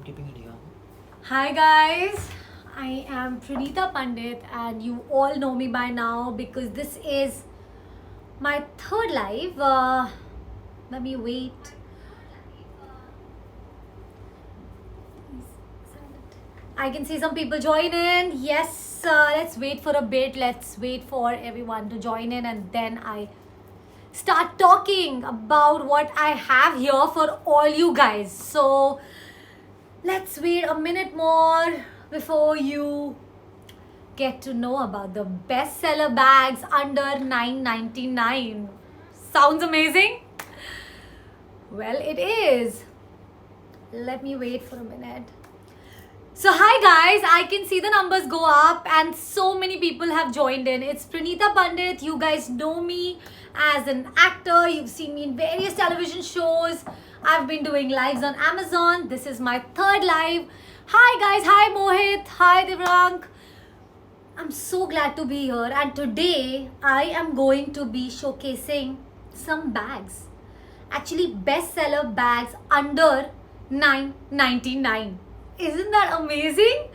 keeping it here. Hi guys, I am Pranita Pandit and you all know me by now because this is my third live. Let me wait. I can see some people join in. Yes, let's wait for a bit. Let's wait for everyone to join in and then I start talking about what I have here for all you guys. So let's wait a minute more before you get to know about the bestseller bags under $9.99. Sounds amazing? Well, it is. Let me wait for a minute. So hi guys, I can see the numbers go up and so many people have joined in. It's Pranita Pandit. You guys know me as an actor. You've seen me in various television shows. I've been doing lives on Amazon. This is my third live. Hi guys, hi Mohit, hi Divrang. I'm so glad to be here and today I am going to be showcasing some bags. Actually bestseller bags under $9.99. Isn't that amazing?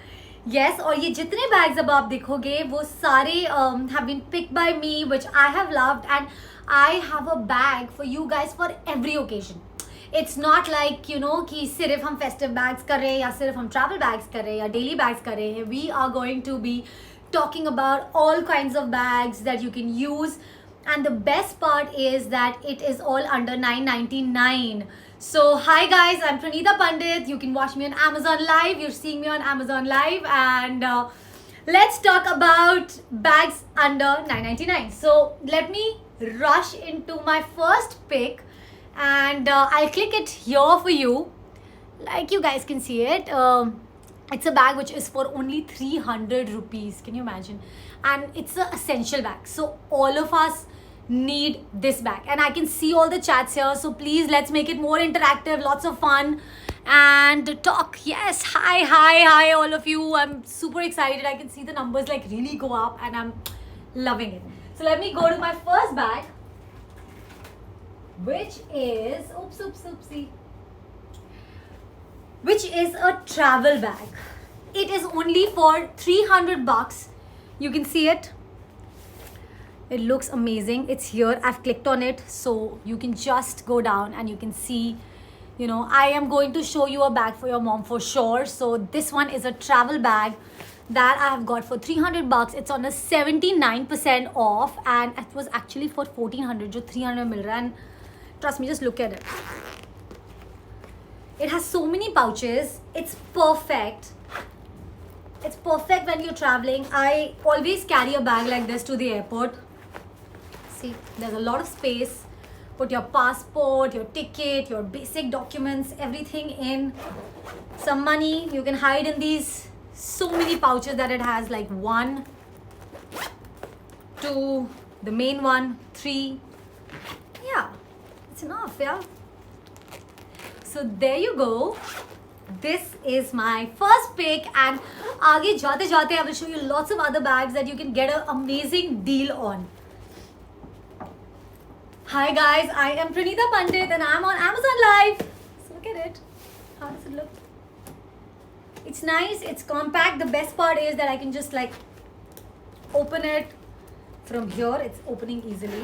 Yes, और ये जितने bags अब आप देखोगे वो सारे have been picked by me, which I have loved, and I have a bag for you guys for every occasion. It's not like कि सिर्फ हम festive bags कर रहे हैं या सिर्फ हम travel bags कर रहे हैं या daily bags कर रहे हैं. We are going to be talking about all kinds of bags that you can use, and the best part is that it is all under $9.99. So hi guys, I'm Pranita Pandit. You can watch me on Amazon Live. You're seeing me on Amazon Live, and let's talk about bags under $9.99. So let me rush into my first pick, and I'll click it here for you. Like you guys can see it. It's a bag which is for only 300 rupees. Can you imagine? And it's an essential bag. So all of us need this bag, and I can see all the chats here, so please let's make it more interactive, lots of fun and talk. Yes, hi all of you. I'm super excited. I can see the numbers like really go up and I'm loving it. So let me go to my first bag, which is oopsie, which is a travel bag. It is only for 300 bucks. You can see it. It looks amazing. It's here. I've clicked on it, so you can just go down and you can see, I am going to show you a bag for your mom for sure. So this one is a travel bag that I have got for 300 bucks. It's on a 79% off, and it was actually for 1400 jo 300 mil raha, and trust me, just look at it. It has so many pouches. It's perfect. It's perfect when you're traveling. I always carry a bag like this to the airport. See, there's a lot of space. Put your passport, your ticket, your basic documents, everything in. Some money you can hide in these. So many pouches that it has, like 1, 2, the main one, 3. Yeah, it's enough, yeah. So there you go. This is my first pick, and आगे जाते जाते I will show you lots of other bags that you can get an amazing deal on. Hi guys, I am Pranita Pandit and I'm on Amazon Live. So look at it. How does it look? It's nice, it's compact. The best part is that I can just like open it from here. It's opening easily.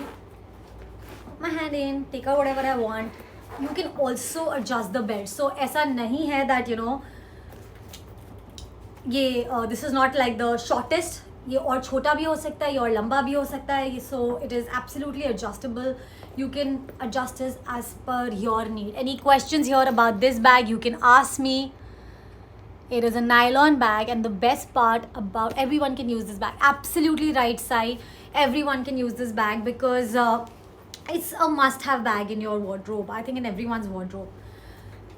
Put my hand in, take out whatever I want. You can also adjust the belt. So ऐसा नहीं है that this is not like the shortest. ये और छोटा भी हो सकता है, ये और लंबा भी हो सकता है. So it is absolutely adjustable. You can adjust it as per your need. Any questions here about this bag, you can ask me. It is a nylon bag, and the best part about everyone can use this bag. Absolutely right, Sai. Everyone can use this bag because it's a must-have bag in your wardrobe. I think in everyone's wardrobe.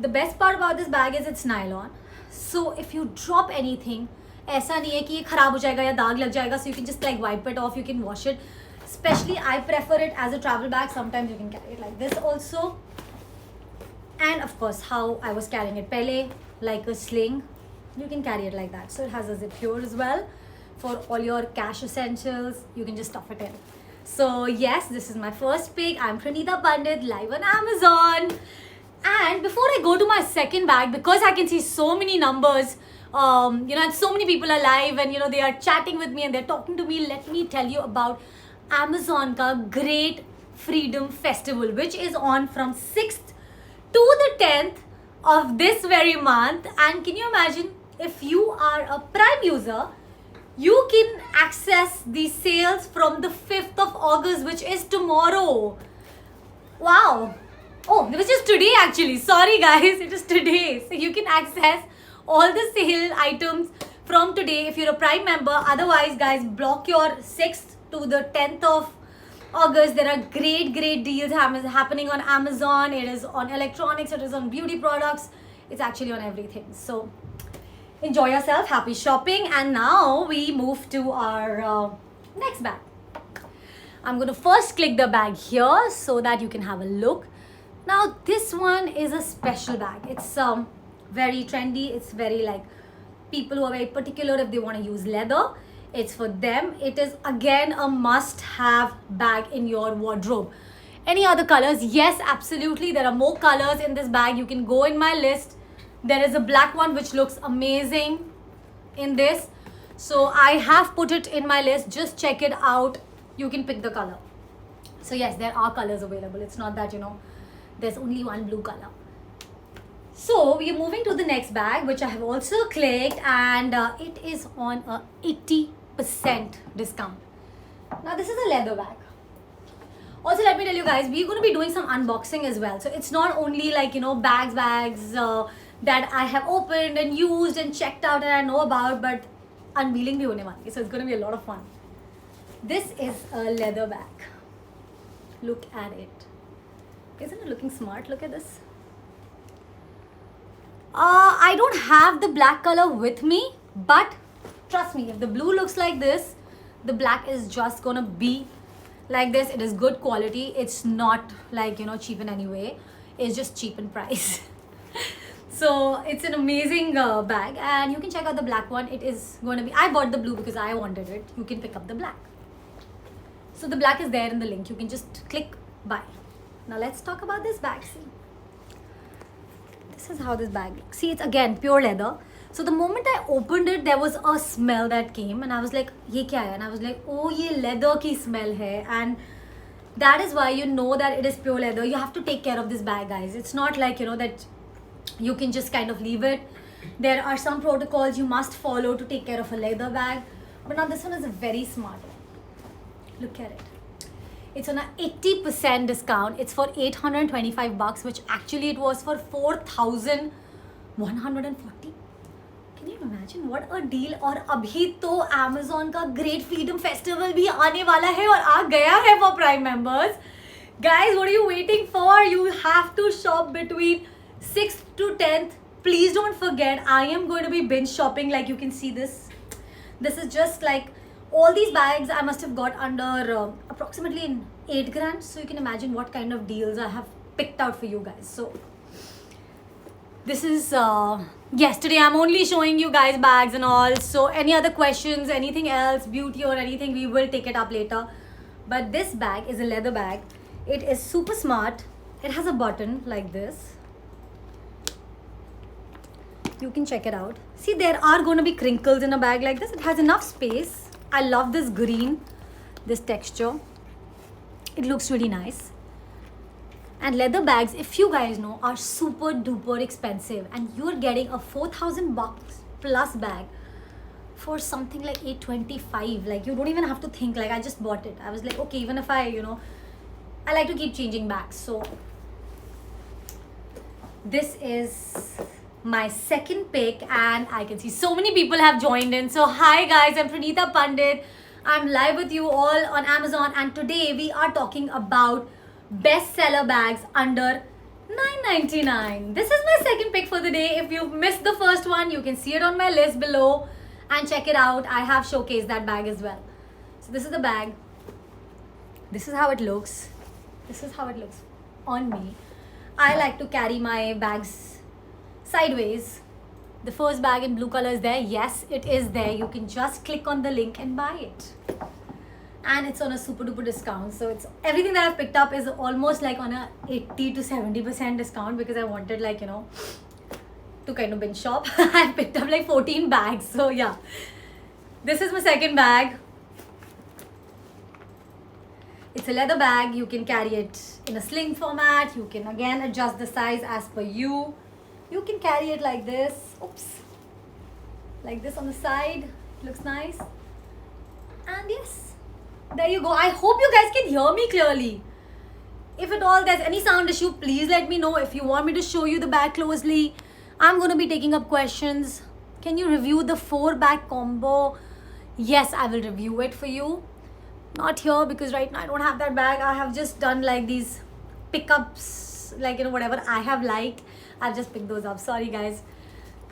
The best part about this bag is it's nylon. So if you drop anything, ऐसा नहीं है कि ये खराब हो जाएगा या दाग लग जाएगा. So you can just like wipe it off. You can wash it. Especially I prefer it as a travel bag. Sometimes you can carry it like this also. And of course, how I was carrying it pehle, like a sling. You can carry it like that. So it has a zip here as well for all your cash essentials. You can just stuff it in. So yes, this is my first pick. I'm Pranita Pandit, live on Amazon. And And before I go to my second bag, because I can see so many numbers, and so many people are live, and they are chatting with me and they're talking to me, let me tell you about Amazon ka Great Freedom Festival, which is on from 6th to the 10th of this very month. And can you imagine, if you are a Prime user, you can access the sales from the 5th of August, which is tomorrow. Wow. Oh, it was just today actually. Sorry guys, it is today. So you can access all the sale items from today if you're a Prime member. Otherwise, guys, block your 6th to the 10th of August. There are great deals happening on Amazon. It is on electronics, it is on beauty products. It's actually on everything. So enjoy yourself, happy shopping. And now we move to our next bag. I'm going to first click the bag here so that you can have a look. Now this one is a special bag. It's very trendy. It's very like people who are very particular if they want to use leather. It's for them. It is again a must-have bag in your wardrobe. Any other colors? Yes, absolutely. There are more colors in this bag. You can go in my list. There is a black one which looks amazing in this. So I have put it in my list. Just check it out. You can pick the color. So yes, there are colors available. It's not that, there's only one blue color. So we are moving to the next bag, which I have also clicked, and it is on a 80% discount. Now this is a leather bag. Also, let me tell you guys, we're going to be doing some unboxing as well. So it's not only like, bags that I have opened and used and checked out and I know about, but unveiling bhi hone wali. So it's going to be a lot of fun. This is a leather bag. Look at it. Isn't it looking smart? Look at this. I don't have the black color with me, but trust me, if the blue looks like this, the black is just gonna be like this. It is good quality. It's not like, cheap in any way. It's just cheap in price. So it's an amazing bag, and you can check out the black one. It is going to be, I bought the blue because I wanted it. You can pick up the black. So the black is there in the link. You can just click buy. Now let's talk about this bag. See, this is how this bag looks. See, it's again pure leather. So the moment I opened it, there was a smell that came, and I was like, "Ye kya hai?" And I was like, "Oh, ye leather ki smell hai." And that is why you know that it is pure leather. You have to take care of this bag, guys. It's not like that you can just kind of leave it. There are some protocols you must follow to take care of a leather bag. But now this one is a very smart one. Look at it. It's on a 80% discount. It's for 825 bucks, which actually it was for 4,140. Can you imagine what a deal? और अभी तो Amazon का Great Freedom Festival भी आने वाला है और आ गया है for Prime members. Guys, what are you waiting for? You have to shop between 6th to 10th. Please don't forget, I am going to be binge shopping. Like you can see this. This is just like all these bags I must have got under approximately 8 grand. So you can imagine what kind of deals I have picked out for you guys. So this is yesterday. I'm only showing you guys bags and all. So any other questions, anything else, beauty or anything, we will take it up later. But this bag is a leather bag. It is super smart. It has a button like this. You can check it out. See, there are going to be crinkles in a bag like this. It has enough space. I love this green, this texture. It looks really nice. And leather bags, if you guys know, are super duper expensive, and you're getting a 4,000 bucks plus bag for something like 825. Like you don't even have to think. Like I just bought it. I was like, okay, even if I I like to keep changing bags. So this is my second pick, and I can see so many people have joined in. So hi guys, I'm Pranita Pandit. I'm live with you all on Amazon, and today we are talking about bestseller bags under $9.99. This is my second pick for the day. If you've missed the first one, you can see it on my list below and check it out. I have showcased that bag as well. So this is the bag. This is how it looks. This is how it looks on me. I like to carry my bags sideways. The first bag in blue color is there. Yes, it is there. You can just click on the link and buy it. and it's on a super duper discount. So it's everything that I've picked up is almost like on a 80 to 70% discount, because I wanted, like, you know, to kind of binge shop. I picked up like 14 bags. So yeah, this is my second bag. It's a leather bag. You can carry it in a sling format. You can again adjust the size as per you. You can carry it like this. Oops. Like this on the side. Looks nice. And yes, there you go. I hope you guys can hear me clearly. If at all there's any sound issue, please let me know. If you want me to show you the bag closely, I'm going to be taking up questions. Can you review the 4-bag combo? Yes, I will review it for you. Not here, because right now I don't have that bag. I have just done like these pickups, like, you know, whatever I have liked, I've just picked those up. Sorry guys.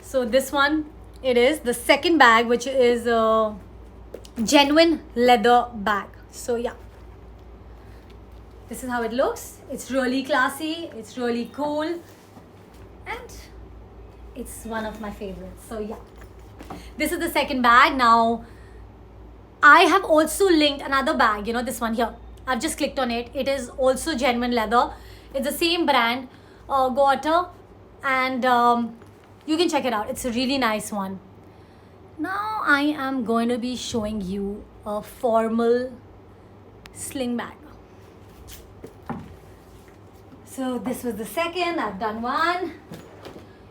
So this one, it is the second bag, which is a genuine leather bag. So yeah, this is how it looks. It's really classy, it's really cool, and it's one of my favorites. So yeah, this is the second bag. Now I have also linked another bag, you know, this one here. I've just clicked on it. It is also genuine leather. It's the same brand, Gorter, and you can check it out. It's a really nice one. Now I am going to be showing you a formal sling bag. So this was the second. I've done one.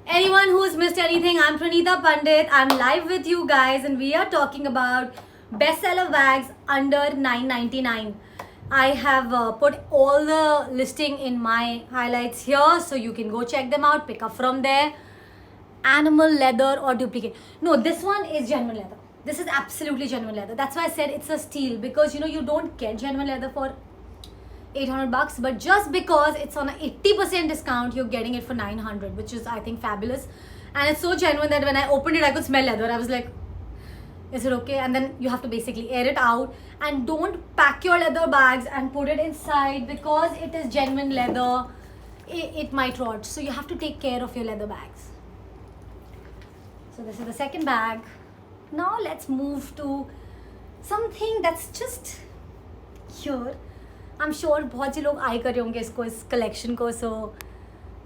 Anyone who's missed anything, I'm Pranita Pandit. I'm live with you guys, and we are talking about bestseller bags under $9.99. I have put all the listing in my highlights here, so you can go check them out, pick up from there. Animal leather or duplicate. No, this one is genuine leather. This is absolutely genuine leather. That's why I said it's a steal, because, you know, you don't get genuine leather for 800 bucks, but just because it's on a 80% discount, you're getting it for 900, which is, I think, fabulous. And it's so genuine that when I opened it, I could smell leather. I was like, is it okay? And then you have to basically air it out, and don't pack your leather bags and put it inside, because it is genuine leather. It might rot. So you have to take care of your leather bags. So this is the second bag. Now let's move to something that's just here. I'm sure बहुत से लोग eye कर रहे होंगे इसको, इस collection को. So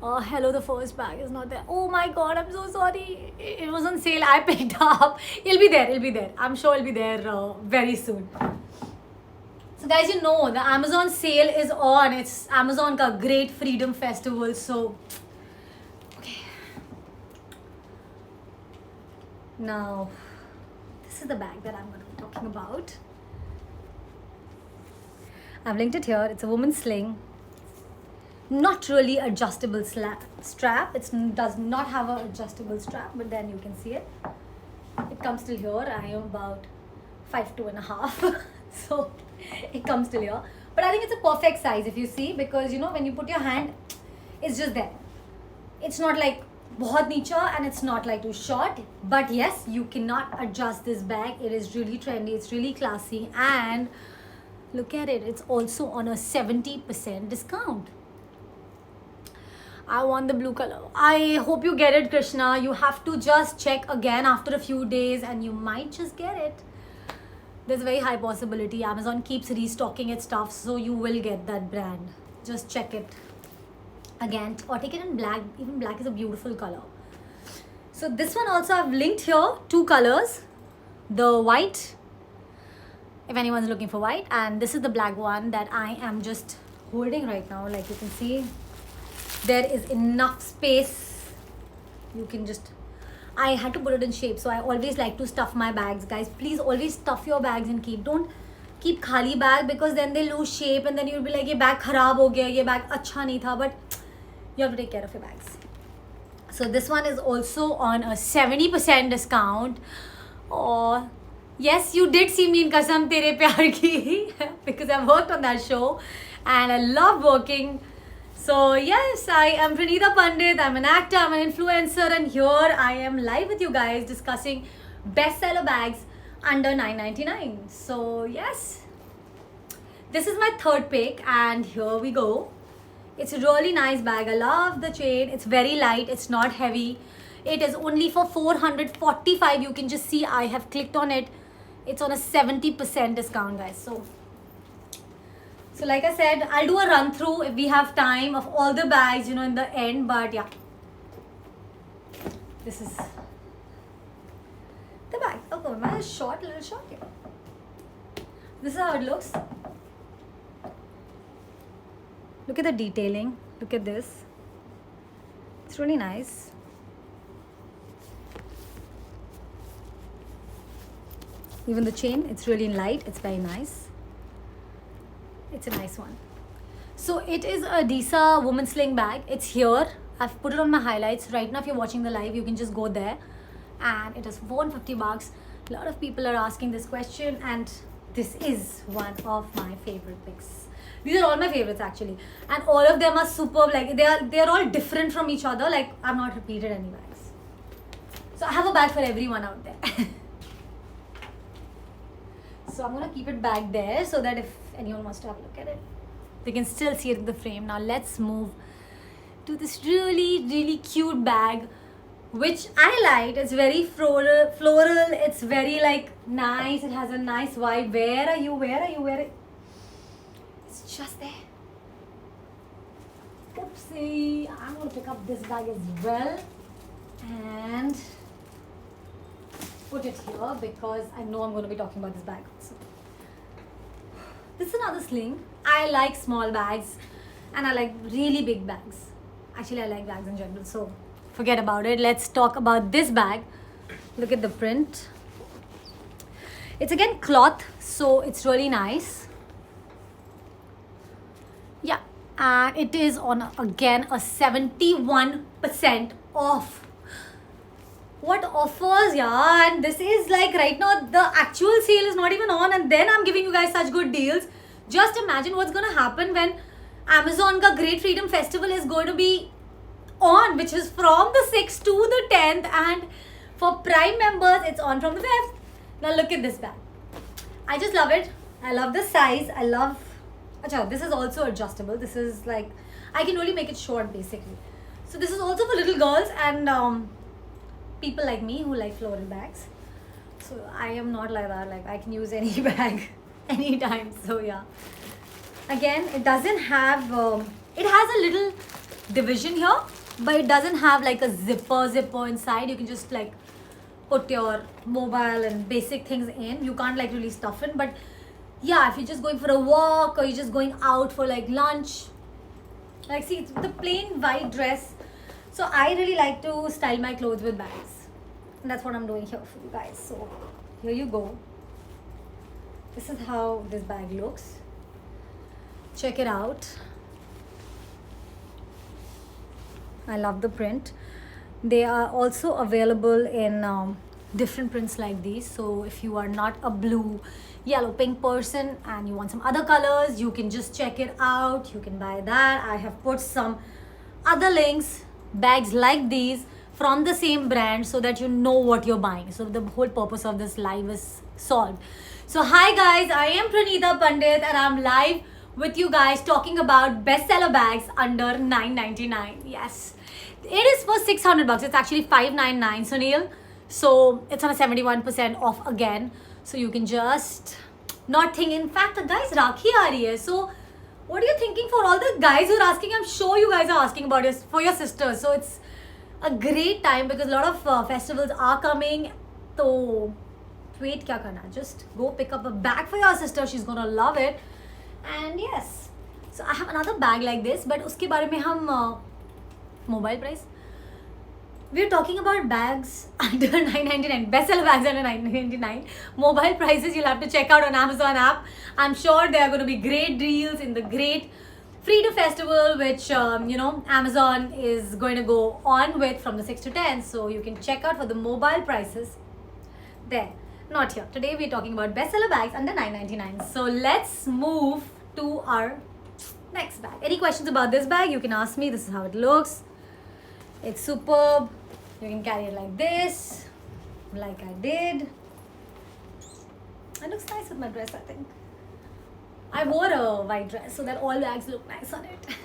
hello, the first bag is not there. Oh my god, I'm so sorry. It was on sale. I picked up. It'll be there. It'll be there. I'm sure it'll be there very soon. So guys, you know the Amazon sale is on. It's Amazon ka Great Freedom Festival. So okay. Now this is the bag that I'm going to be talking about. I've linked it here. It's a woman's sling. Not really adjustable strap. It does not have an adjustable strap, but then you can see it. It comes till here. I am about 5'2.5", so it comes till here. But I think it's a perfect size if you see, because, you know, when you put your hand, it's just there. It's not like बहुत नीचा, and it's not like too short. But yes, you cannot adjust this bag. It is really trendy. It's really classy, and look at it. It's also on a 70% discount. I want the blue color. I hope you get it, Krishna. You have to just check again after a few days, and you might just get it. There's a very high possibility. Amazon keeps restocking its stuff, so you will get that brand. Just check it again, or take it in black. Even black is a beautiful color. So this one also I've linked here. 2 colors. The white, if anyone's looking for white, and this is the black one that I am just holding right now. Like you can see, there is enough space. You can just, I had to put it in shape, so I always like to stuff my bags. Guys, please always stuff your bags and keep. Don't keep khali bag, because then they lose shape, and then you'll be like, ye bag kharab ho gaya, ye bag acha nahi tha. But you have to take care of your bags. So this one is also on a 70% discount. Or yes, you did see me in Kasam Tere Pyar Ki, because I worked on that show and I love working. So yes, I am Pranita Pandit. I'm an actor, I'm an influencer, and here I am live with you guys discussing bestseller bags under $9.99. So yes, this is my third pick, and here we go. It's a really nice bag. I love the chain. It's very light. It's not heavy. It is only for $445. You can just see I have clicked on it. It's on a 70% discount, guys. So So like I said, I'll do a run through if we have time of all the bags, you know, in the end. But yeah, this is the bag. Okay, my little short here. This is how it looks. Look at the detailing. Look at this. It's really nice. Even the chain, it's really light. It's very nice. It's a nice one. So it is a Disa woman sling bag. It's here. I've put it on my highlights. Right now, if you're watching the live, you can just go there. And it is $450. A lot of people are asking this question, and this is one of my favorite picks. These are all my favorites actually, and all of them are superb. Like they're all different from each other. Like I've not repeated any bags. So I have a bag for everyone out there. So I'm gonna keep it back there so that if anyone wants to have a look at it, they can still see it in the frame. Now let's move to this really cute bag, which I liked. It's very floral. It's very like nice. It has a nice vibe. Where are you? Where are you? Where? It's just there. Oopsie. I'm gonna pick up this bag as well and put it here because I know I'm gonna be talking about this bag. So, this is another sling. I like small bags and I like really big bags. Actually, I like bags in general. So forget about it. Let's talk about this bag. Look at the print. It's again cloth, so it's really nice. Yeah, and it is on again a 71% off. What offers, yeah? And this is like right now the actual sale is not even on, and then I'm giving you guys such good deals. Just imagine what's gonna happen when Amazon ka Great Freedom Festival is going to be on, which is from the 6th to the 10th, and for Prime members it's on from the 5th. Now look at this bag. I just love it. I love the size. I love. Achha, this is also adjustable. This is like I can really make it short basically. So this is also for little girls and people like me who like floral bags. So I am not like that. Like I can use any bag anytime. So yeah. Again, it doesn't have. It has a little division here, but it doesn't have like a zipper inside. You can just like put your mobile and basic things in. You can't like really stuff in, but yeah, if you're just going for a walk or you're just going out for like lunch, like see, it's the plain white dress. So I really like to style my clothes with bags, and that's what I'm doing here for you guys. So here you go. This is how this bag looks. Check it out. I love the print. They are also available in different prints like these. So if you are not a blue, yellow, pink person and you want some other colors, you can just check it out. You can buy that. I have put some other links, bags like these from the same brand so that you know what you're buying. So the whole purpose of this live is solved. So hi guys, I am Pranita Pandit and I'm live with you guys talking about bestseller bags under $9.99. Yes, it is for $600. It's actually $599, Sunil. So it's on a 71% off again. So you can just not think. In fact, guys, Rakhi aa rahi hai. So what are you thinking for all the guys who are asking? I'm sure you guys are asking about it for your sisters. So it's a great time because a lot of festivals are coming. So wait, kya karna? Just go pick up a bag for your sister. She's gonna love it. And yes, so I have another bag like this, but uske bare mein hum mobile price. We're talking about bags under $9.99, bestseller bags under $9.99. Mobile prices you'll have to check out on Amazon app. I'm sure there are going to be great deals in the Great Freedom Festival, which Amazon is going to go on with from the 6th to 10th. So you can check out for the mobile prices there. Not here. Today we're talking about bestseller bags under $9.99. So let's move to our next bag. Any questions about this bag? You can ask me. This is how it looks. It's superb. You can carry it like this, like I did. It looks nice with my dress, I think. I wore a white dress so that all bags look nice on it.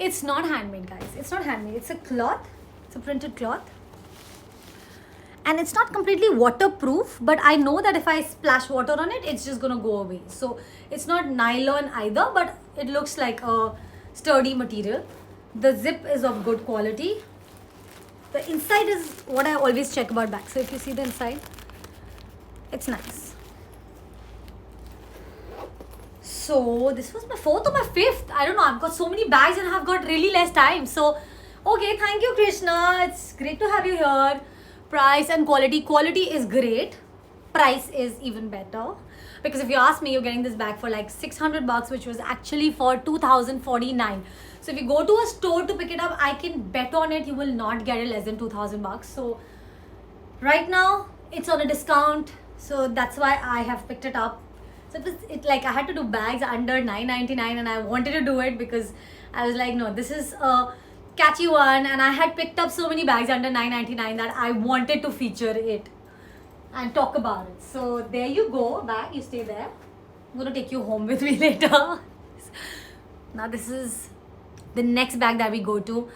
It's not handmade, guys. It's not handmade. It's a cloth. It's a printed cloth. and it's not completely waterproof, but I know that if I splash water on it, it's just gonna go away. So it's not nylon either, but it looks like a sturdy material. The zip is of good quality. The inside is what I always check about bags. So if you see the inside, it's nice. So this was my 4th or my 5th. I don't know. I've got so many bags and I've got really less time. So okay, thank you, Krishna. It's great to have you here. Price and quality. Quality is great. Price is even better. Because if you ask me, you're getting this bag for like 600 bucks, which was actually for 2049. So if you go to a store to pick it up, I can bet on it you will not get it less than 2000 bucks. So right now it's on a discount. So that's why I have picked it up. So it like I had to do bags under $9.99 and I wanted to do it because I was like, no, this is a catchy one, and I had picked up so many bags under $9.99 that I wanted to feature it and talk about it. So there you go, bag, you stay there. I'm gonna take you home with me later. Now this is the next bag that we go to.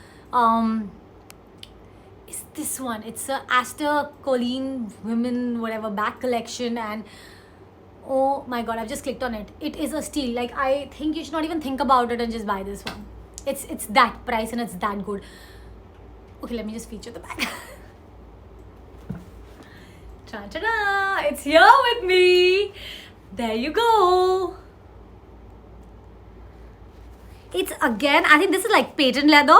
Is this one. It's a Aster Colleen women whatever bag collection, and oh my god, I've just clicked on it. It is a steal. Like, I think you should not even think about it and just buy this one. It's that price and it's that good. Okay, let me just feature the bag. Ta-da! It's here with me. There you go. It's again, I think this is like patent leather,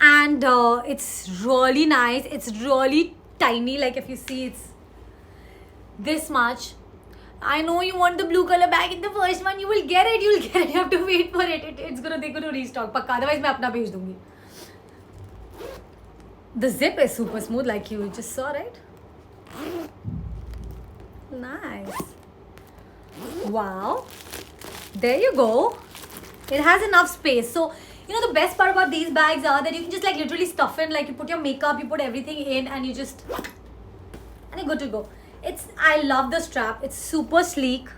and it's really nice. It's really tiny. Like, if you see, it's this much. I know you want the blue color bag in the first one. You will get it. You'll get it. You have to wait for it. They're gonna restock. Pakka. Otherwise, मैं अपना भेज दूँगी. The zip is super smooth, like you just saw, right? Nice. Wow. There you go. It has enough space. So, you know, the best part about these bags are that you can just like literally stuff in. Like, you put your makeup, you put everything in, and you just, and you're good to go. I love the strap. It's super sleek.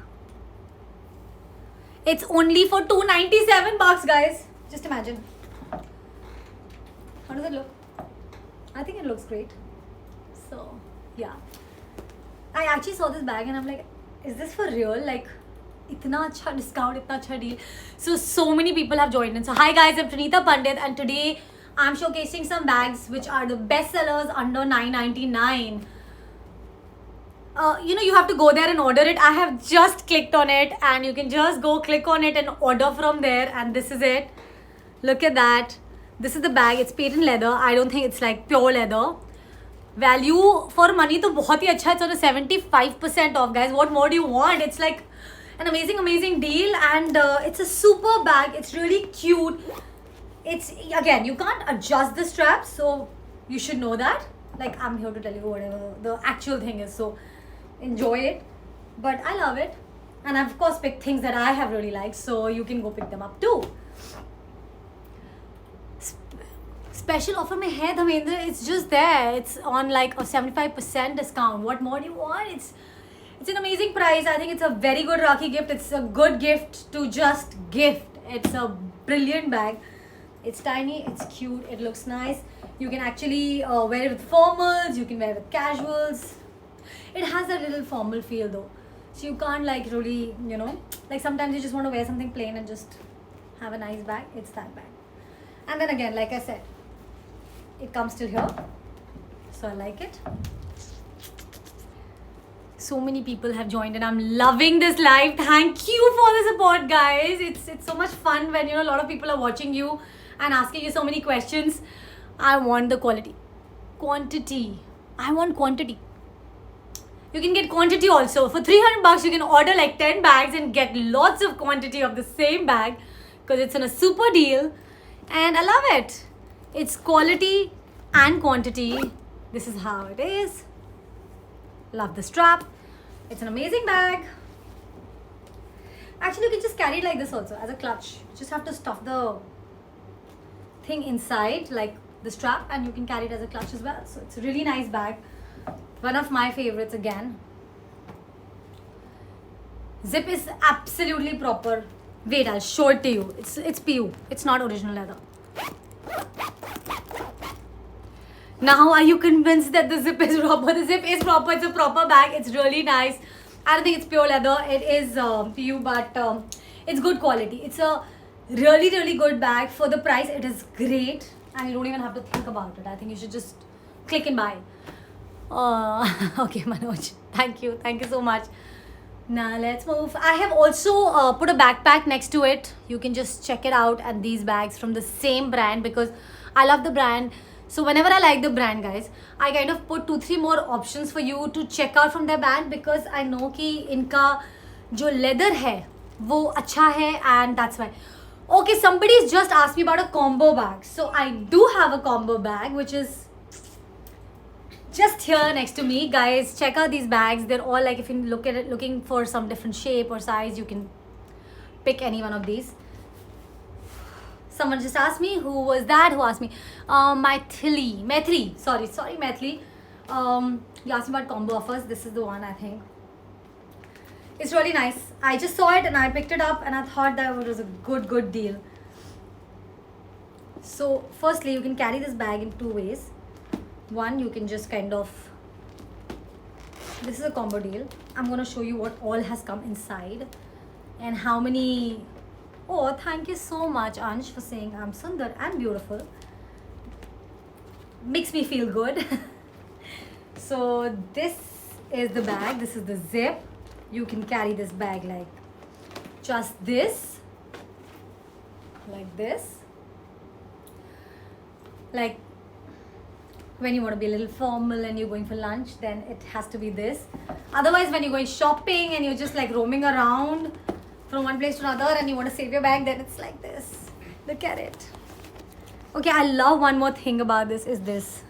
It's only for 297 bucks, guys. Just imagine. How does it look? I think it looks great. So, yeah. I actually saw this bag and I'm like, is this for real? Like, itna acha discount, itna acha deal. So many people have joined in. So, hi guys, I'm Pranita Pandit, and today I'm showcasing some bags which are the best sellers under $9.99. You know, you have to go there and order it. I have just clicked on it, and you can just go click on it and order from there. And this is it. Look at that. This is the bag. It's patent leather. I don't think it's like pure leather. Value for money to bahut hi acha. It's on a 75% off, guys. What more do you want? It's like an amazing deal, and it's a super bag. It's really cute. It's, again, you can't adjust the straps, so you should know that. Like, I'm here to tell you whatever the actual thing is. So enjoy it, but I love it, and I've of course picked things that I have really liked, so you can go pick them up too. Special offer mein hai Dhamendra. It's just there. It's on like a 75% discount. What more do you want? It's an amazing price. I think it's a very good Rakhi gift. It's a good gift to just gift. It's a brilliant bag. It's tiny, it's cute, it looks nice. You can actually wear it with formals, you can wear it with casuals. It has a little formal feel though. So you can't like really, you know, like sometimes you just want to wear something plain and just have a nice bag. It's that bag. And then again, like I said, it comes till here. So I like it. So many people have joined and I'm loving this live. Thank you for the support, guys. It's so much fun when, you know, a lot of people are watching you and asking you so many questions. I want the quality. Quantity. I want quantity. You can get quantity also. For 300 bucks, you can order like 10 bags and get lots of quantity of the same bag because it's on a super deal. And I love it. It's quality and quantity. This is how it is. Love the strap. It's an amazing bag. Actually, you can just carry it like this also as a clutch. You just have to stuff the thing inside, like the strap, and you can carry it as a clutch as well. So it's a really nice bag. One of my favorites again. Zip is absolutely proper. Wait, I'll show it to you. It's PU. It's not original leather. Now are you convinced that the zip is proper? The zip is proper. It's a proper bag. It's really nice. I don't think it's pure leather. It is PU, but it's good quality. It's a really, really good bag. For the price, it is great. And you don't even have to think about it. I think you should just click and buy. Okay, Manoj. Thank you. Thank you so much. Now let's move. I have also put a backpack next to it. You can just check it out. And these bags from the same brand, because I love the brand. So whenever I like the brand, guys, I kind of put 2-3 more options for you to check out from their brand, because I know कि इनका जो leather है वो अच्छा है, and that's why. Okay, somebody's just asked me about a combo bag. So I do have a combo bag, which is just here next to me. Guys, check out these bags. They're all like, if you look at it, looking for some different shape or size, you can pick any one of these. Someone just asked me, who was that? Who asked me? Maithili. Sorry, Maithili. You asked me about combo offers. This is the one, I think. It's really nice. I just saw it and I picked it up and I thought that it was a good deal. So, firstly, you can carry this bag in 2 ways. One, you can just kind of, this is a combo deal. I'm going to show you what all has come inside and how many. Oh, thank you so much, Ansh, for saying I'm sundar and beautiful. Makes me feel good. So this is the bag. This is the zip. You can carry this bag like just this, like this. Like when you want to be a little formal and you're going for lunch, then it has to be this. Otherwise, when you're going shopping and you're just like roaming around from one place to another and you want to save your bag, then it's like this. Look at it. Okay, I love one more thing about this is this.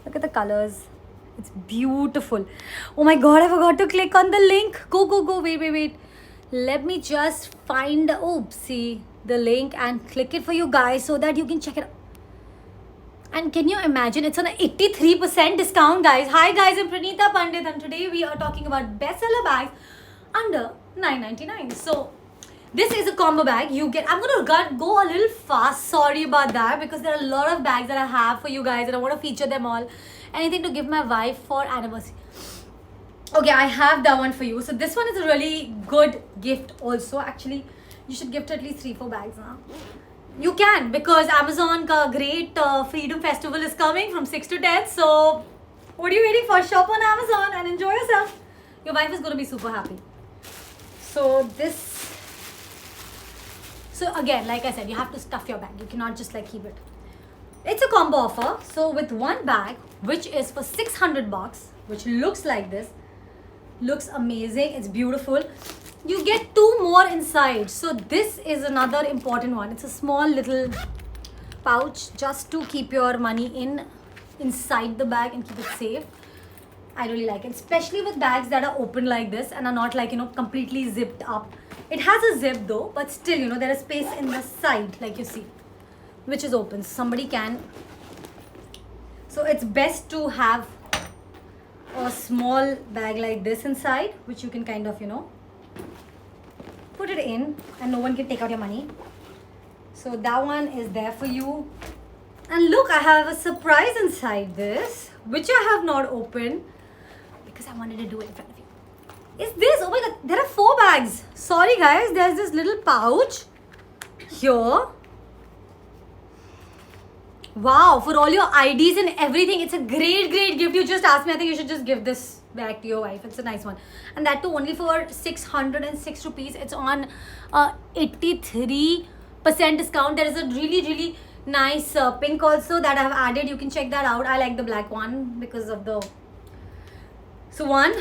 Look at the colors. It's beautiful. Oh my god, I forgot to click on the link. Go. Wait. Let me just find, the link and click it for you guys so that you can check it out. And can you imagine, it's on an 83% discount, guys. Hi guys, I'm Pranita Pandit and today we are talking about bestseller bags under $9.99. So this is a combo bag. You get, I'm gonna go a little fast, sorry about that, because there are a lot of bags that I have for you guys and I want to feature them all. Anything to give my wife for anniversary. Okay, I have that one for you. So this one is a really good gift also. Actually, you should gift at least 3-4 bags now. You can, because Amazon ka great Freedom Festival is coming from 6 to 10. So what are you waiting for? Shop on Amazon and enjoy yourself. Your wife is going to be super happy. So again, like I said, you have to stuff your bag. You cannot just like keep it. It's a combo offer. So with one bag, which is for $600, which looks like this, looks amazing. It's beautiful. You get 2 more inside. So this is another important one. It's a small little pouch just to keep your money inside the bag and keep it safe. I really like it, especially with bags that are open like this and are not like, completely zipped up. It has a zip though, but still, there is space in the side, like you see, which is open. Somebody can. So it's best to have a small bag like this inside, which you can kind of, put it in and no one can take out your money. So that one is there for you. And look, I have a surprise inside this, which I have not opened because I wanted to do it in front of you. Is this? Oh my god, there are 4 bags. Sorry guys, there's this little pouch here. Wow, for all your IDs and everything. It's a great gift. You just asked me. I think you should just give this back to your wife. It's a nice one. And that too only for 606 rupees. It's on 83% discount. There is a really nice pink also that I have added. You can check that out. I like the black one because of the... So 1,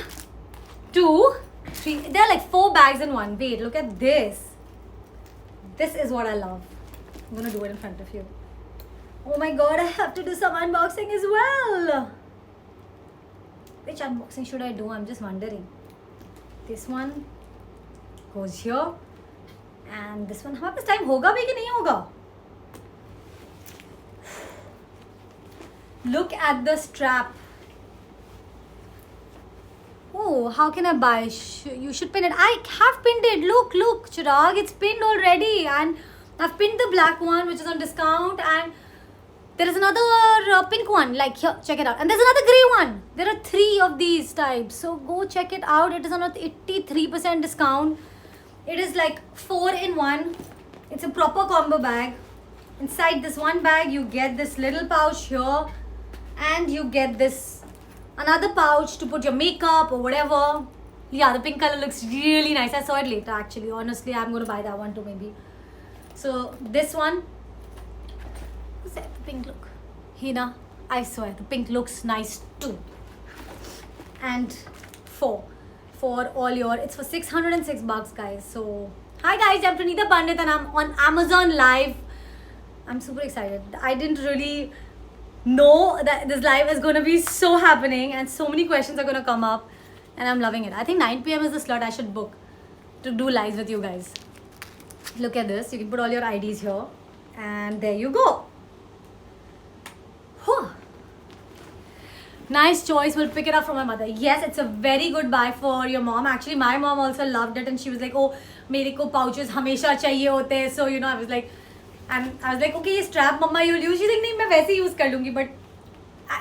2, 3. There are like 4 bags in one. Wait, look at this. This is what I love. I'm going to do it in front of you. Oh my god, I have to do some unboxing as well. Which unboxing should I do? I'm just wondering. This one goes here. And this one, how much time hoga bhi ki nahi hoga? Look at the strap. Oh, how can I buy? You should pin it. I have pinned it. Look, Chirag, it's pinned already. And I've pinned the black one, which is on discount. And There is another pink one, like here, check it out. And there's another grey one. There are 3 of these types. So go check it out. It is on a 83% discount. It is like 4 in 1. It's a proper combo bag. Inside this one bag, you get this little pouch here. And you get this another pouch to put your makeup or whatever. Yeah, the pink color looks really nice. I saw it later actually. Honestly, I'm going to buy that one too maybe. So this one. What's that? The pink look. Hina, I swear the pink looks nice too. And 4 for all your, it's for $606 guys. So hi guys, I'm Pranita Pandit and I'm on Amazon Live. I'm super excited. I didn't really know that this live is going to be so happening and so many questions are going to come up and I'm loving it. I think 9 p.m. is the slot I should book to do lives with you guys. Look at this. You can put all your IDs here and there you go. Whew. Nice choice. We'll pick it up from my mother. Yes, it's a very good buy for your mom. Actually, my mom also loved it and she was like, oh, mere ko pouches hamesha chahiye hote hain. So, you know, I was like, okay, ye strap mama you'll use. She's like, nahi, main waise hi use kar lungi. But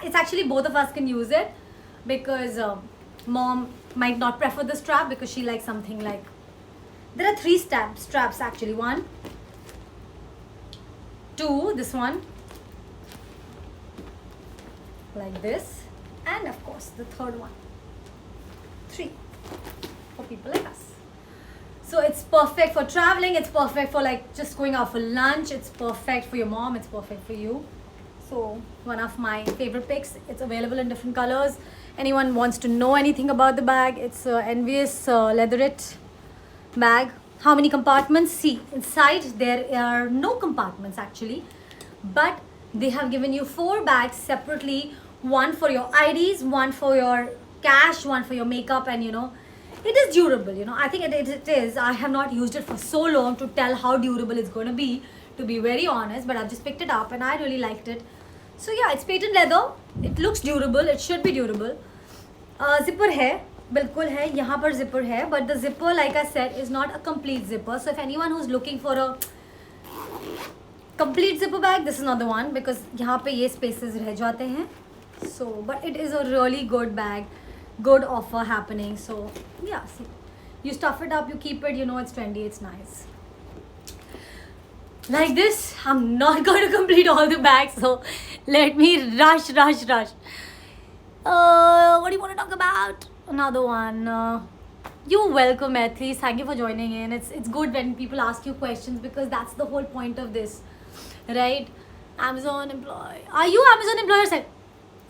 it's actually both of us can use it because mom might not prefer the strap because she likes something like, there are 3 straps actually. 1, 2, this one. Like this, and of course the third one. 3 for people like us. So it's perfect for traveling, it's perfect for like just going out for lunch, it's perfect for your mom, it's perfect for you. So one of my favorite picks. It's available in different colors. Anyone wants to know anything about the bag, it's Envious Leatherette bag. How many compartments? See, inside there are no compartments actually, but they have given you 4 bags separately. 1 for your IDs, 1 for your cash, 1 for your makeup, and you know, it is durable. You know, I think it is. I have not used it for so long to tell how durable it's going to be very honest, but I've just picked it up and I really liked it. So yeah, it's patent leather. It looks durable. It should be durable. Zipper hai, bilkul hai. Yahan par zipper hai, but the zipper, like I said, is not a complete zipper. So if anyone who's looking for a complete zipper bag, this is not the one because यहाँ पे ये spaces रह जाते हैं. So, but it is a really good bag, good offer happening. So yeah, see, you stuff it up, you keep it, you know it's trendy, it's nice. Like this, I'm not going to complete all the bags, so let me rush. What do you want to talk about? Another one. You're welcome, Maitri. Thank you for joining in. It's good when people ask you questions because that's the whole point of this, right? Amazon employee. Are you Amazon employer? Sir?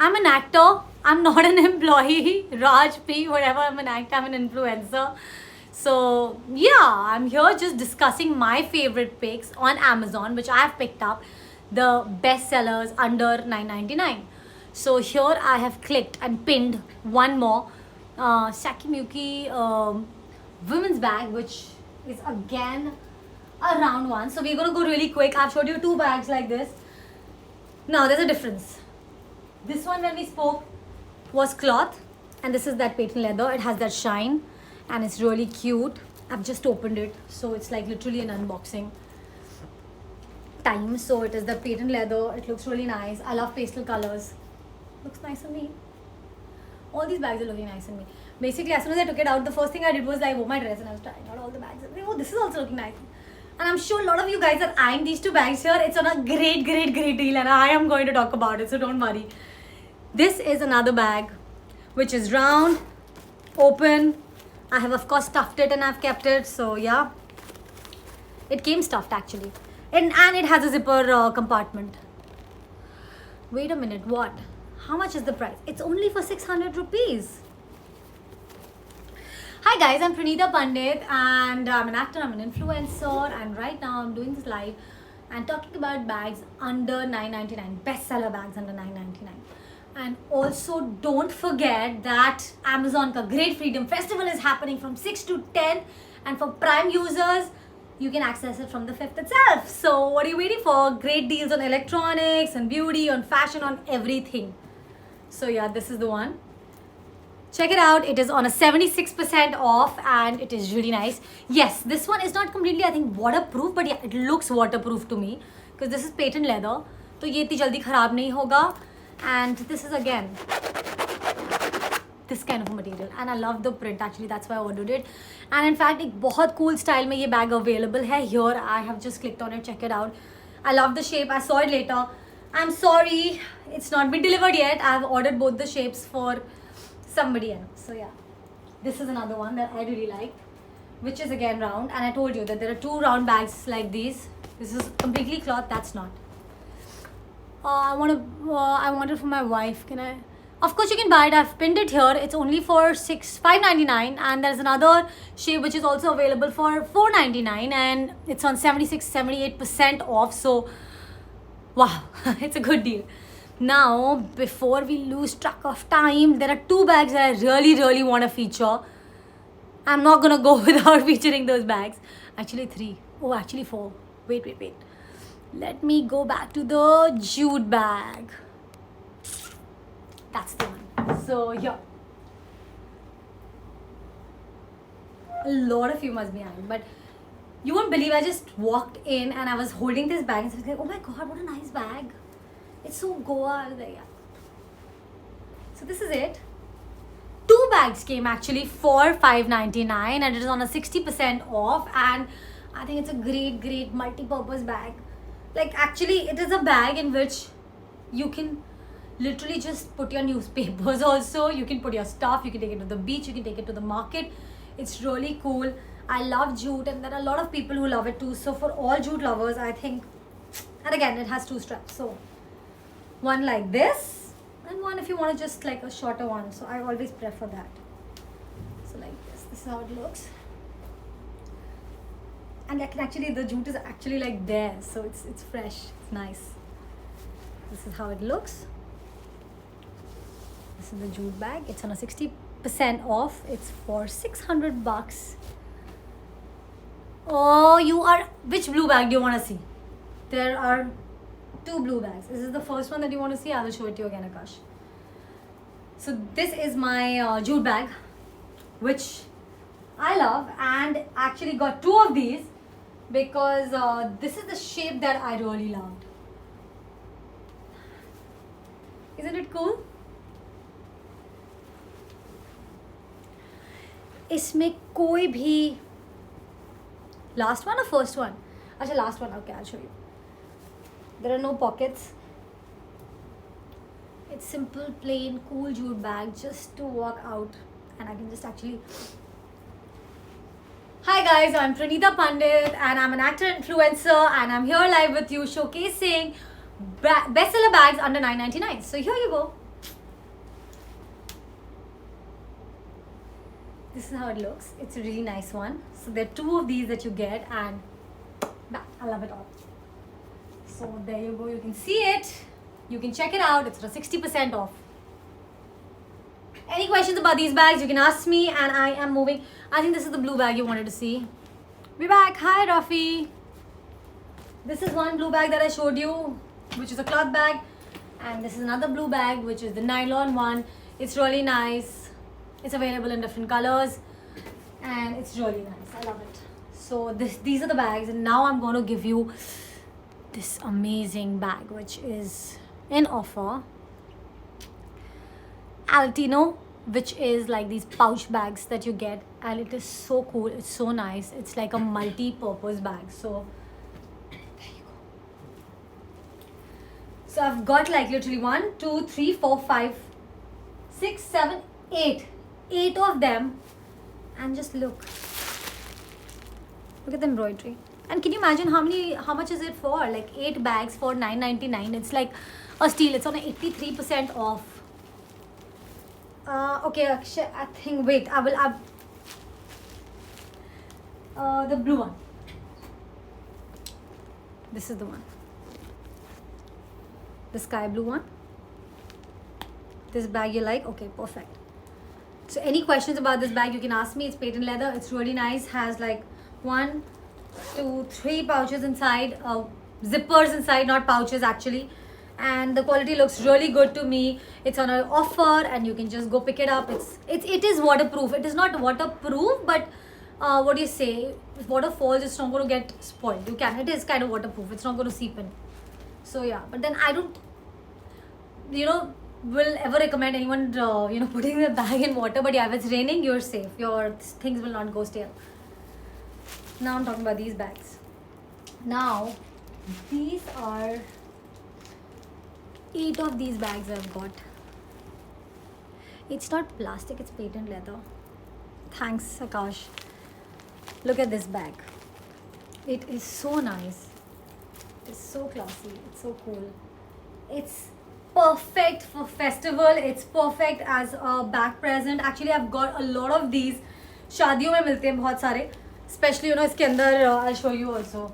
I'm an actor. I'm not an employee. Raj P, whatever. I'm an actor. I'm an influencer. So yeah, I'm here just discussing my favorite picks on Amazon, which I have picked up, the best sellers under $9.99. So here I have clicked and pinned one more Sakimyuki women's bag, which is again a round one. So we're gonna go really quick. I've showed you 2 bags like this. Now there's a difference. This one when we spoke was cloth and this is that patent leather. It has that shine and it's really cute. I've just opened it, so it's like literally an unboxing time. So it is the patent leather. It looks really nice. I love pastel colors. Looks nice on me. All these bags are looking nice on me. Basically, as soon as I took it out, the first thing I did was like, oh, my dress, and I was trying out all the bags. And oh, this is also looking nice. And I'm sure a lot of you guys are eyeing these 2 bags here. It's on a great deal and I am going to talk about it, so don't worry. This is another bag which is round, open. I have of course stuffed it and I've kept it. So yeah, it came stuffed actually. And it has a zipper compartment. Wait a minute, what? How much is the price? It's only for 600 rupees. Hi guys, I'm Pranita Pandit and I'm an actor, I'm an influencer, and right now I'm doing this live and talking about bags under $9.99, bestseller bags under $9.99. And also don't forget that Amazon ka Great Freedom Festival is happening from 6 to 10, and for Prime users you can access it from the 5th itself. So what are you waiting for? Great deals on electronics, on beauty, on fashion, on everything. So yeah, this is the one. Check it out. It is on a 76% off and it is really nice. Yes, this one is not completely, I think, waterproof, but yeah, it looks waterproof to me because this is patent leather. तो ये इतनी जल्दी ख़राब नहीं होगा. And this is again this kind of material, and I love the print actually, that's why I ordered it. And in fact एक बहुत cool style में ये bag available है. Here I have just clicked on it, check it out. I love the shape. I saw it later. I'm sorry it's not been delivered yet. I've ordered both the shapes for somebody else. So yeah, this is another one that I really like, which is again round. And I told you that there are 2 round bags like these. This is completely cloth, that's not. I want it for my wife. Can I? Of course you can buy it. I've pinned it here. It's only for $5.99, and there's another shape which is also available for $4.99, and it's on 78% off. So wow, it's a good deal. Now before we lose track of time, there are 2 bags that I really want to feature. I'm not gonna go without featuring those bags. Actually 3. Oh, actually 4. Wait. Let me go back to the jute bag. That's the one. So yeah, a lot of you must be angry, but you won't believe I just walked in and I was holding this bag and I was like, oh my god, what a nice bag. It's so Goa. I was like, yeah. So this is it. 2 bags came actually for $5.99, and it is on a 60% off, and I think it's a great multi-purpose bag. Like actually it is a bag in which you can literally just put your newspapers also, you can put your stuff, you can take it to the beach, you can take it to the market. It's really cool. I love jute, and there are a lot of people who love it too. So for all jute lovers, I think, and again it has 2 straps, so one like this and one if you want to just like a shorter one. So I always prefer that. So like this is how it looks. And actually the jute is actually like there, so it's fresh, it's nice. This is how it looks. This is the jute bag. It's on a 60% off. It's for $600. Oh, you are, which blue bag do you want to see? There are 2 blue bags. This is the first one that you want to see. I will show it to you again, Akash. So this is my jute bag, which I love, and actually got 2 of these because this is the shape that I really loved. Isn't it cool? इसमें कोई भी last one or first one? अच्छा, last one. Okay, I'll show you. There are no pockets. It's simple, plain, cool jute bag just to walk out, and I can just actually. Hi guys, I'm Pranita Pandit, and I'm an actor influencer, and I'm here live with you showcasing bestseller bags under $9.99. So here you go. This is how it looks. It's a really nice one. So there are 2 of these that you get, and I love it all. So there you go. You can see it. You can check it out. It's at 60% off. Any questions about these bags, you can ask me, and I am moving. I think this is the blue bag you wanted to see. Be back. Hi, Rafi. This is one blue bag that I showed you, which is a cloth bag. And this is another blue bag, which is the nylon one. It's really nice. It's available in different colors, and it's really nice. I love it. So these are the bags, and now I'm going to give you this amazing bag, which is in offer. Altino, which is like these pouch bags that you get, and it is so cool. It's so nice. It's like a multi-purpose bag. So there you go. So I've got like literally 1, 2, 3, 4, 5, 6, 7, 8 of them, and just look at the embroidery. And can you imagine how much is it for? Like 8 bags for $9.99. It's like a steal. It's on 83% off. Okay, Akshay, I think, wait, I will have the blue one. This is the one. The sky blue one. This bag you like? Okay, perfect. So any questions about this bag, you can ask me. It's patent leather. It's really nice. Has like 1, 2, 3 pouches inside. Zippers inside, not pouches actually. And the quality looks really good to me. It's on an offer, and you can just go pick it up. It is waterproof. It is not waterproof, but what do you say? If water falls, it's not going to get spoiled. It is kind of waterproof. It's not going to seep in. So yeah, but then I don't, will ever recommend anyone putting the bag in water. But yeah, if it's raining, you're safe, your things will not go stale. Now I'm talking about these bags. Now these are 8 of these bags I've got. It's not plastic, it's patent leather. Thanks, Akash. Look at this bag. It is so nice. It's so classy. It's so cool. It's perfect for festival. It's perfect as a bag present. Actually, I've got a lot of these. शादियों में मिलते हैं बहुत सारे. Especially, इसके अंदर I'll show you also.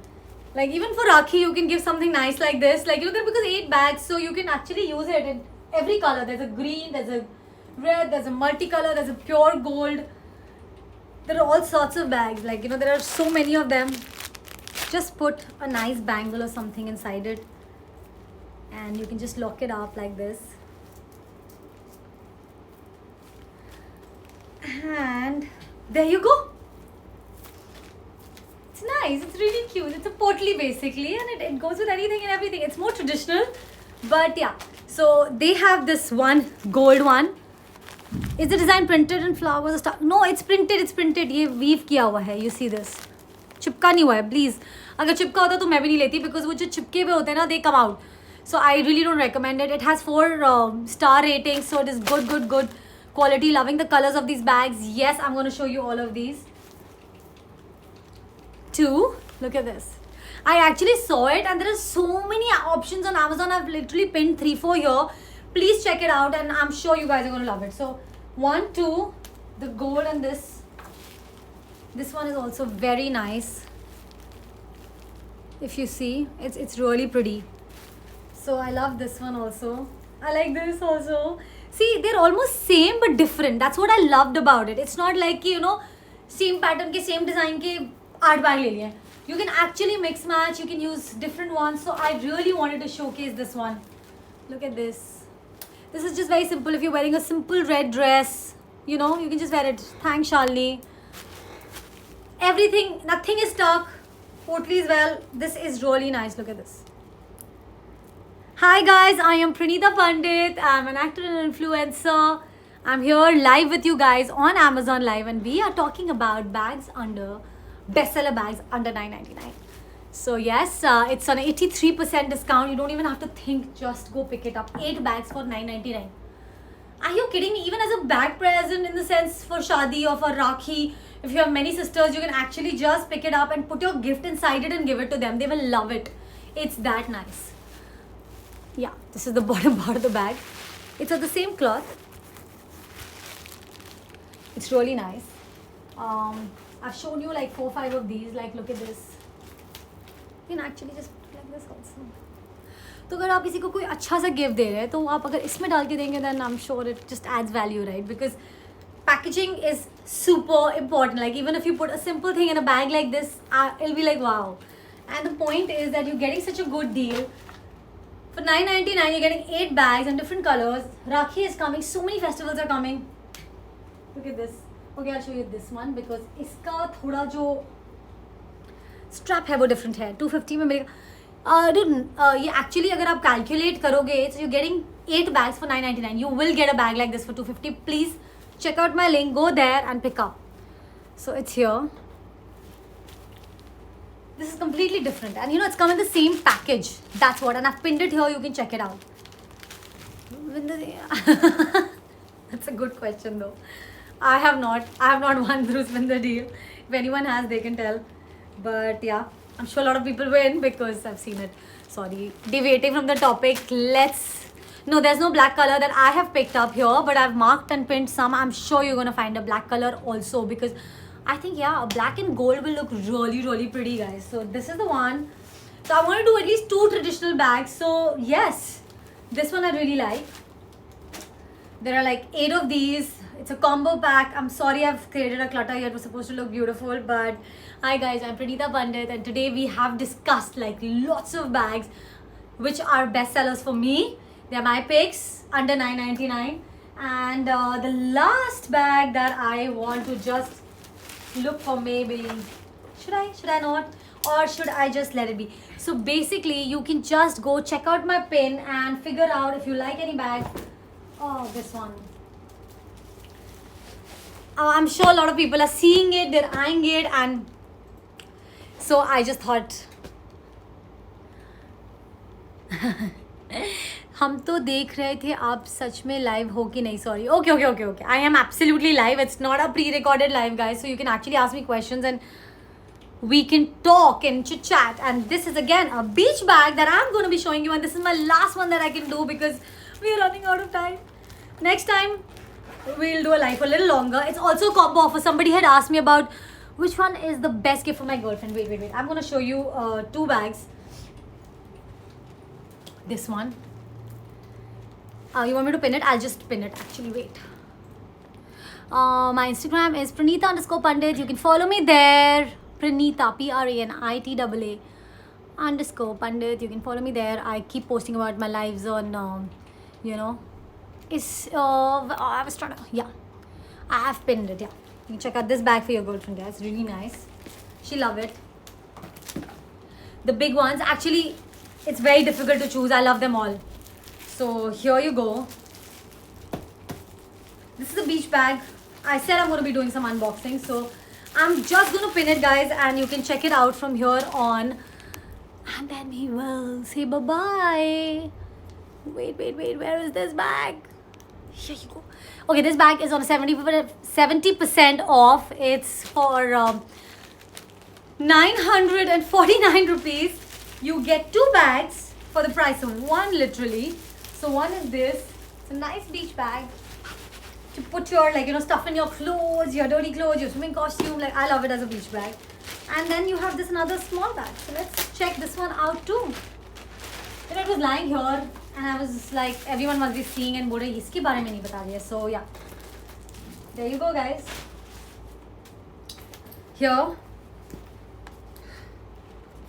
Like even for Rakhi, you can give something nice like this. Like because 8 bags, so you can actually use it in every color. There's a green, there's a red, there's a multicolor, there's a pure gold. There are all sorts of bags. Like there are so many of them. Just put a nice bangle or something inside it, and you can just lock it up like this. And there you go. It's nice. It's really cute. It's a portly basically, and it goes with anything and everything. It's more traditional, but yeah. So they have this one gold one. Is the design printed in flowers or stuff? No, it's printed. It's printed. ये weave किया हुआ है. You see this? चिपका नहीं हुआ है. Please. अगर चिपका होता तो मैं भी नहीं लेती, because वो जो चिपके हुए होते हैं ना, they come out. So I really don't recommend it. It has 4 star ratings, so it is good quality. Loving the colors of these bags. Yes, I'm going to show you all of these. 2. Look at this. I actually saw it, and there are so many options on Amazon. I've literally pinned 3-4 here. Please check it out, and I'm sure you guys are going to love it. So 1, 2, the gold, and this one is also very nice. If you see, it's really pretty. So I love this one also. I like this also. See, they're almost same but different. That's what I loved about it. It's not like same pattern ke same design ke 8 bag le liye. You can actually mix match. You can use different ones. So I really wanted to showcase this one. Look at this. This is just very simple. If you're wearing a simple red dress, you can just wear it. Thanks, Shalini. Everything, nothing is stuck. Totally as well. This is really nice. Look at this. Hi guys, I am Pranita Pandit. I'm an actor and influencer. I'm here live with you guys on Amazon Live, and we are talking about bags bestseller bags under $9.99. So yes, it's on 83% discount. You don't even have to think, just go pick it up. 8 bags for $9.99. Are you kidding me? Even as a bag present, in the sense for Shadi or for Rakhi, if you have many sisters, you can actually just pick it up and put your gift inside it and give it to them. They will love it. It's that nice. Yeah, this is the bottom part of the bag. It's of the same cloth. It's really nice. I've shown you like 4-5 of these. Like, look at this. You can actually just put it like this also. तो अगर आप किसी को कोई अच्छा सा gift दे रहे हैं, तो आप अगर इसमें डाल के देंगे, then I'm sure it just adds value, right? Because packaging is super important. Like even if you put a simple thing in a bag like this, it'll be like wow. And the point is that you're getting such a good deal. For $9.99, you're getting 8 bags in different colors. Rakhi is coming. So many festivals are coming. Look at this. Okay, I'll show you this one because इसका थोड़ा जो strap है वो different है. 250 में मिलेगा. ये actually अगर आप calculate करोगे, so you're getting 8 bags for $9.99. You will get a bag like this for $250. Please check out my link. Go there and pick up. So it's here. This is completely different, and it's come in the same package. That's what, and I've pinned it here. You can check it out. That's a good question though. I have not won through Spin the Deal. If anyone has, they can tell. But yeah, I'm sure a lot of people win because I've seen it. Sorry, deviating from the topic. No, there's no black color that I have picked up here, but I've marked and pinned some. I'm sure you're gonna find a black color also because I think, yeah, black and gold will look really, really pretty, guys. So this is the one. So I want to do at least 2 traditional bags. So yes, this one I really like. There are like 8 of these. It's a combo pack. I'm sorry I've created a clutter here. It was supposed to look beautiful, but hi guys, I'm Pranita Pandit, and today we have discussed like lots of bags which are bestsellers for me. They're my picks under $9.99. And the last bag that I want to just look for, maybe should I not, or should I just let it be? So basically you can just go check out my pin and figure out if you like any bag. Oh, this one. I'm sure a lot of people are seeing it, they're eyeing it, and so I just thought हम तो देख रहे थे आप सच में live हो कि नहीं. Sorry. Okay okay okay okay, I am absolutely live. It's not a pre recorded live guys, so you can actually ask me questions and we can talk and chit chat. And this is again a beach bag that I'm going to be showing you, and this is my last one that I can do because we are running out of time. Next time we'll do a live for a little longer. It's also a combo offer. Somebody had asked me about which one is the best gift for my girlfriend. Wait, I'm going to show you two bags. This one. You want me to pin it? I'll just pin it actually. Wait. My Instagram is Pranita_Pandit. You can follow me there. Pranita, PRANITAA _Pandit. You can follow me there. I keep posting about my lives on, I was trying to, yeah. I have pinned it, yeah. You can check out this bag for your girlfriend, yeah. It's really nice. She'll love it. The big ones, actually, it's very difficult to choose. I love them all. So here you go. This is a beach bag. I said I'm going to be doing some unboxing, so I'm just going to pin it, guys, and you can check it out from here on. And then we will say bye-bye. Wait, where is this bag? Here you go. Okay, this bag is on 70% off. It's for 949 rupees. You get two bags for the price of one, literally. So one is this. It's a nice beach bag to put your, stuff in your clothes, your dirty clothes, your swimming costume. I love it as a beach bag. And then you have this another small bag. So let's check this one out too. It was lying here and I was like, everyone must be seeing and बोल रहे इसके बारे में नहीं बता रही है. So yeah, there you go, guys. Here.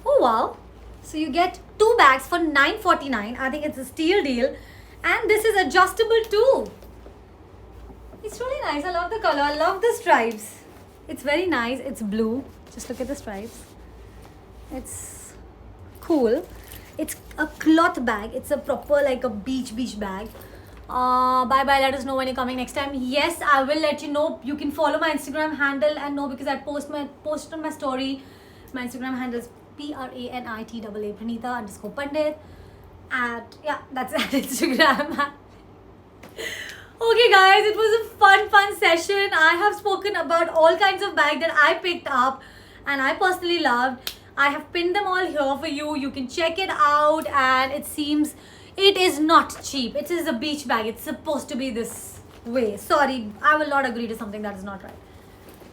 Oh wow. So you get two bags for 949. I think it's a steal deal. And this is adjustable too. It's really nice. I love the color. I love the stripes. It's very nice. It's blue. Just look at the stripes. It's cool. It's a cloth bag. It's a proper a beach bag. Bye. Let us know when you're coming next time. Yes, I will let you know. You can follow my Instagram handle and know because I post on my story. My Instagram handle is PRANITAA Pranita_Pandit. And yeah, that's at Instagram. Okay guys, it was a fun session. I have spoken about all kinds of bags that I picked up and I personally loved. I have pinned them all here for you. You can check it out, and it seems it is not cheap. It is a beach bag. It's supposed to be this way. Sorry, I will not agree to something that is not right.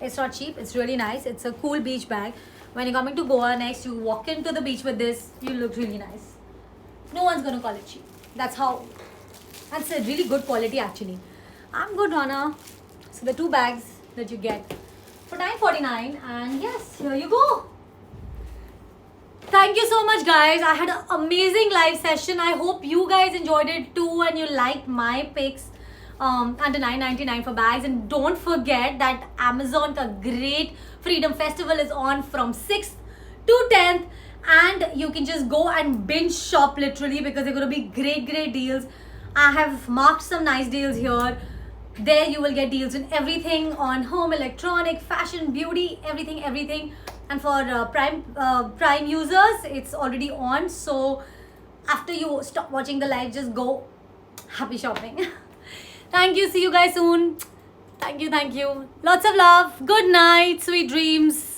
It's not cheap. It's really nice. It's a cool beach bag. When you're coming to Goa next, you walk into the beach with this, you look really nice. No one's going to call it cheap. That's a really good quality actually. I'm good, Rana. So the two bags that you get for 949, and yes, here you go. Thank you so much, guys. I had an amazing live session. I hope you guys enjoyed it too and you liked my picks under 999 for bags. And don't forget that Amazon ka great Freedom Festival is on from 6th to 10th, and you can just go and binge shop literally because they're going to be great deals. I have marked some nice deals here. There you will get deals in everything on home, electronic, fashion, beauty, everything. And for Prime users, it's already on. So after you stop watching the live, just go. Happy shopping. Thank you. See you guys soon. Thank you. Lots of love. Good night. Sweet dreams.